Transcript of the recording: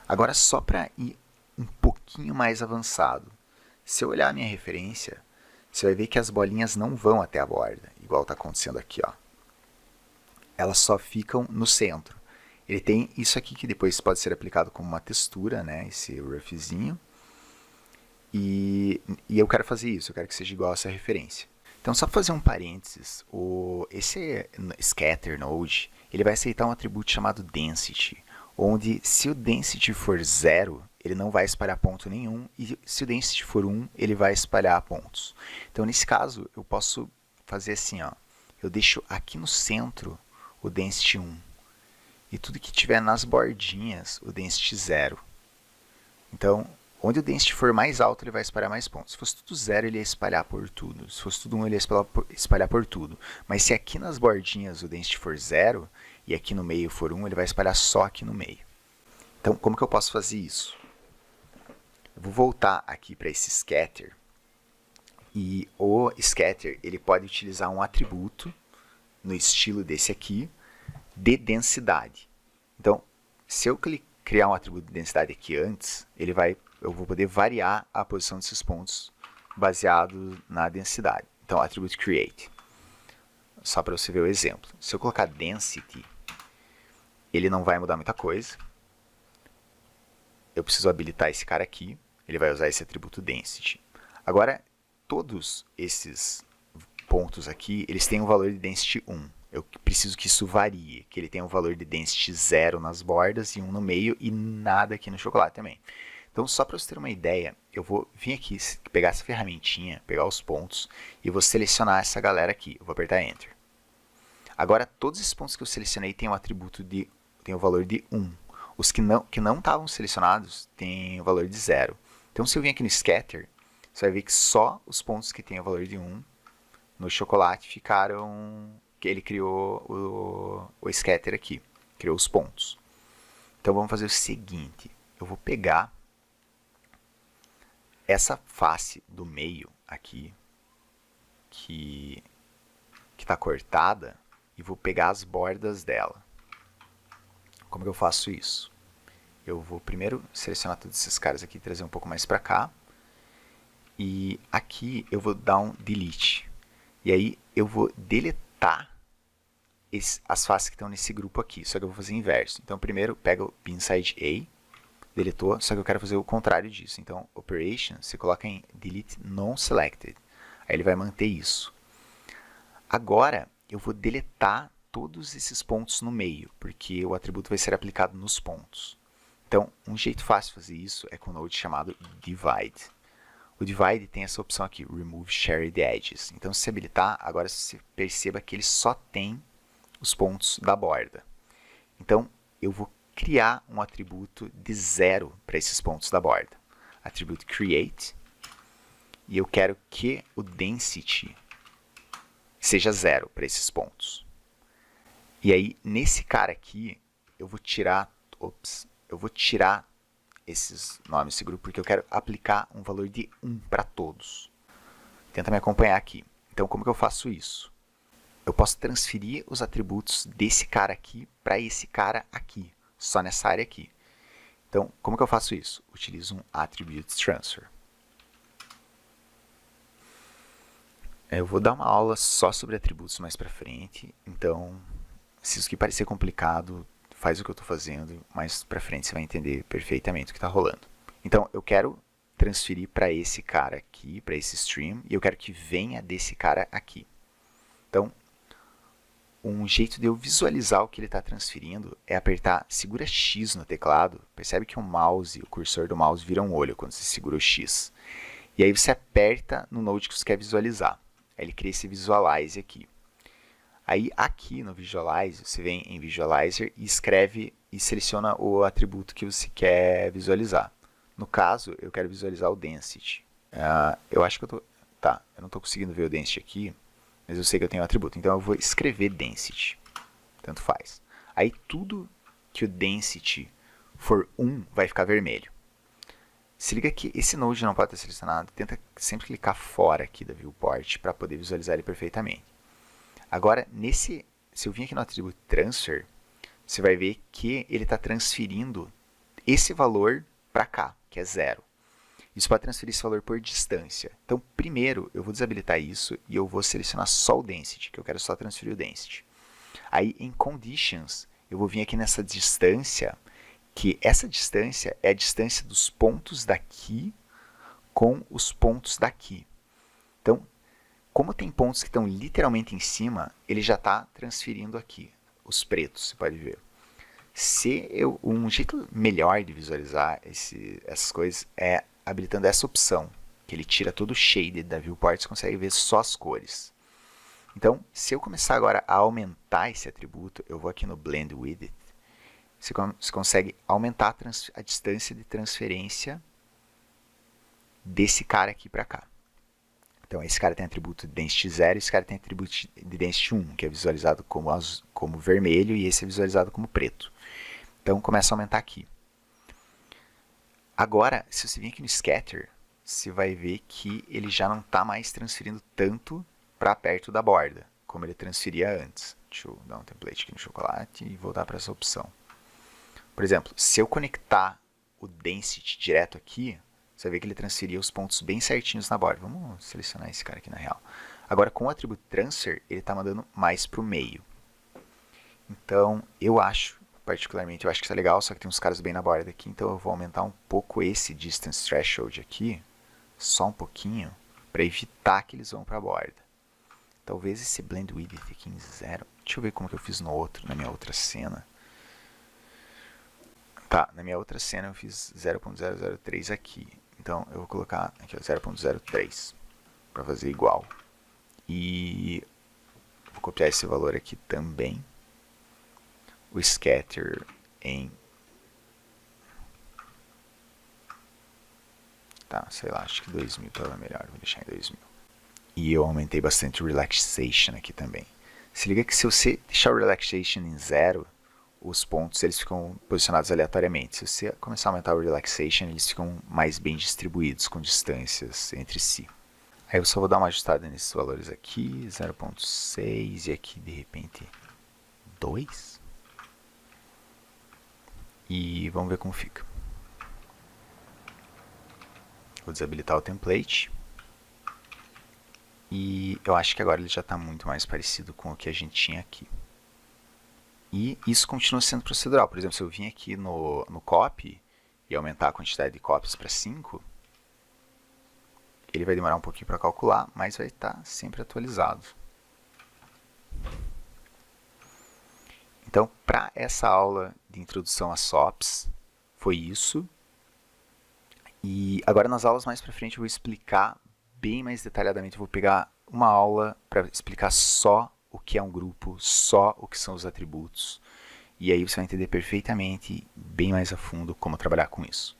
Agora, só para ir um pouquinho mais avançado, se eu olhar a minha referência, você vai ver que as bolinhas não vão até a borda, igual está acontecendo aqui, ó. Elas só ficam no centro. Ele tem isso aqui que depois pode ser aplicado como uma textura, né? Esse roughzinho. E eu quero fazer isso, eu quero que seja igual a essa referência. Então, só para fazer um parênteses, esse scatter node, ele vai aceitar um atributo chamado density, onde se o density for 0, ele não vai espalhar ponto nenhum, e se o density for 1, ele vai espalhar pontos. Então, nesse caso, eu posso fazer assim, ó, eu deixo aqui no centro o density 1, e tudo que tiver nas bordinhas, o density 0. Então, onde o density for mais alto, ele vai espalhar mais pontos. Se fosse tudo 0, ele ia espalhar por tudo. Se fosse tudo 1, ele ia espalhar por tudo. Mas se aqui nas bordinhas o density for 0 e aqui no meio for 1, ele vai espalhar só aqui no meio. Então, como que eu posso fazer isso? Eu vou voltar aqui para esse scatter. E o scatter, ele pode utilizar um atributo no estilo desse aqui, de densidade. Então, se eu criar um atributo de densidade aqui antes, eu vou poder variar a posição desses pontos baseado na densidade. Então, atributo create. Só para você ver o exemplo. Se eu colocar density, ele não vai mudar muita coisa. Eu preciso habilitar esse cara aqui. Ele vai usar esse atributo density. Agora, todos esses pontos aqui, eles têm um valor de density 1. Eu preciso que isso varie, que ele tenha um valor de density 0 nas bordas e 1 no meio e nada aqui no chocolate também. Então, só para você ter uma ideia, eu vou vir aqui, pegar essa ferramentinha, pegar os pontos e vou selecionar essa galera aqui. Eu vou apertar Enter. Agora, todos esses pontos que eu selecionei têm um atributo tem o valor de 1. Os que não estavam selecionados têm o valor de 0. Então, se eu vir aqui no Scatter, você vai ver que só os pontos que têm o valor de 1 no chocolate ficaram... que ele criou o scatter aqui, criou os pontos. Então vamos fazer o seguinte, eu vou pegar essa face do meio aqui, que está cortada, e vou pegar as bordas dela. Como que eu faço isso? Eu vou primeiro selecionar todos esses caras aqui, trazer um pouco mais para cá, e aqui eu vou dar um delete. E aí eu vou deletar as faces que estão nesse grupo aqui, só que eu vou fazer inverso. Então, primeiro, pego o pinside A, deletou, só que eu quero fazer o contrário disso. Então, Operation, você coloca em Delete Non-Selected. Aí ele vai manter isso. Agora, eu vou deletar todos esses pontos no meio, porque o atributo vai ser aplicado nos pontos. Então, um jeito fácil de fazer isso é com um node chamado Divide. O Divide tem essa opção aqui, Remove Shared Edges. Então, se você habilitar, agora você perceba que ele só tem os pontos da borda. Então, eu vou criar um atributo de 0 para esses pontos da borda. Atributo create. E eu quero que o density seja 0 para esses pontos. E aí, nesse cara aqui, eu vou tirar esses nomes desse grupo, porque eu quero aplicar um valor de 1 para todos. Tenta me acompanhar aqui. Então, como que eu faço isso? Eu posso transferir os atributos desse cara aqui para esse cara aqui, só nessa área aqui. Então, como que eu faço isso? Utilizo um Attribute Transfer. Eu vou dar uma aula só sobre atributos mais para frente, então, se isso aqui parecer complicado, faz o que eu estou fazendo, mais para frente você vai entender perfeitamente o que está rolando. Então, eu quero transferir para esse cara aqui, para esse stream, e eu quero que venha desse cara aqui. Então, um jeito de eu visualizar o que ele está transferindo é apertar, segura X no teclado, percebe que o mouse, o cursor do mouse vira um olho quando você segura o X. E aí você aperta no node que você quer visualizar. Aí ele cria esse Visualize aqui. Aí aqui no Visualize, você vem em Visualizer e escreve e seleciona o atributo que você quer visualizar. No caso, eu quero visualizar o Density. Eu acho que eu não estou conseguindo ver o Density aqui, mas eu sei que eu tenho um atributo. Então eu vou escrever Density. Tanto faz. Aí tudo que o Density for 1 vai ficar vermelho. Se liga que esse node não pode estar selecionado. Tenta sempre clicar fora aqui da viewport para poder visualizar ele perfeitamente. Agora, se eu vir aqui no atributo Transfer, você vai ver que ele está transferindo esse valor para cá, que é 0. Isso pode transferir esse valor por distância. Então, primeiro, eu vou desabilitar isso e eu vou selecionar só o density, que eu quero só transferir o density. Aí, em conditions, eu vou vir aqui nessa distância, que essa distância é a distância dos pontos daqui com os pontos daqui. Então, como tem pontos que estão literalmente em cima, ele já está transferindo aqui, os pretos, você pode ver. Um jeito melhor de visualizar essas coisas é habilitando essa opção, que ele tira todo o shaded da viewport, você consegue ver só as cores. Então, se eu começar agora a aumentar esse atributo, eu vou aqui no Blend With It, você consegue aumentar a distância de transferência desse cara aqui para cá. Então, esse cara tem atributo de Density 0, esse cara tem atributo de Density 1, que é visualizado como vermelho, e esse é visualizado como preto. Então, começa a aumentar aqui. Agora, se você vir aqui no Scatter, você vai ver que ele já não está mais transferindo tanto para perto da borda, como ele transferia antes. Deixa eu dar um template aqui no chocolate e voltar para essa opção. Por exemplo, se eu conectar o Density direto aqui, você vai ver que ele transferia os pontos bem certinhos na borda. Vamos selecionar esse cara aqui na real. Agora, com o atributo Transfer, ele está mandando mais para o meio. Então, particularmente, eu acho que isso é legal, só que tem uns caras bem na borda aqui, então eu vou aumentar um pouco esse Distance Threshold aqui, só um pouquinho, para evitar que eles vão para a borda. Talvez esse Blend Width aqui em 0. Deixa eu ver como que eu fiz na minha outra cena. Tá, na minha outra cena eu fiz 0.003 aqui. Então eu vou colocar aqui 0.03 para fazer igual. E vou copiar esse valor aqui também. O scatter em... Tá, sei lá, acho que 2000 estava melhor, vou deixar em 2000. E eu aumentei bastante o relaxation aqui também. Se liga que se você deixar o relaxation em 0, os pontos eles ficam posicionados aleatoriamente. Se você começar a aumentar o relaxation, eles ficam mais bem distribuídos, com distâncias entre si. Aí eu só vou dar uma ajustada nesses valores aqui, 0.6 e aqui de repente 2. E vamos ver como fica. Vou desabilitar o template. E eu acho que agora ele já está muito mais parecido com o que a gente tinha aqui. E isso continua sendo procedural. Por exemplo, se eu vim aqui no copy e aumentar a quantidade de copies para 5, ele vai demorar um pouquinho para calcular, mas vai estar sempre atualizado. Então, para essa aula de introdução a SOPs, foi isso. E agora nas aulas mais para frente eu vou explicar bem mais detalhadamente. Eu vou pegar uma aula para explicar só o que é um grupo, só o que são os atributos. E aí você vai entender perfeitamente, bem mais a fundo, como trabalhar com isso.